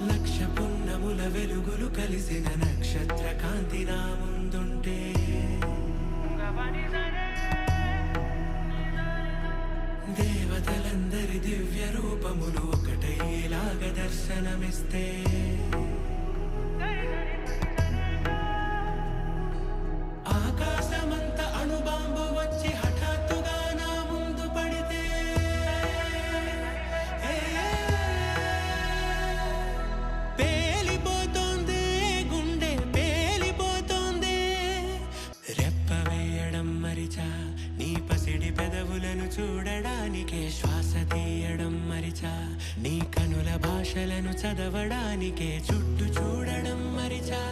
లక్ష పున్నముల వెలుగులు కలిసిన నక్షత్ర కాంతి నా ముందుంటే దేవతలందరి దివ్య రూపములు ఒకటైలాగ దర్శనమిస్తే ఆకాశమంత అణుబాంబు వచ్చి హఠాత్తుగా నా ముందు పడితే పేలిపోతోంది గుండె పేలిపోతోంది రెప్ప వేయడం మరిచా నీ పసిడి పెదవులను చూడడానికే శ్వాస తీయడం మరిచా నీ కనుల భాషలను చదవడానికే చుట్టూ చూడడం మరిచా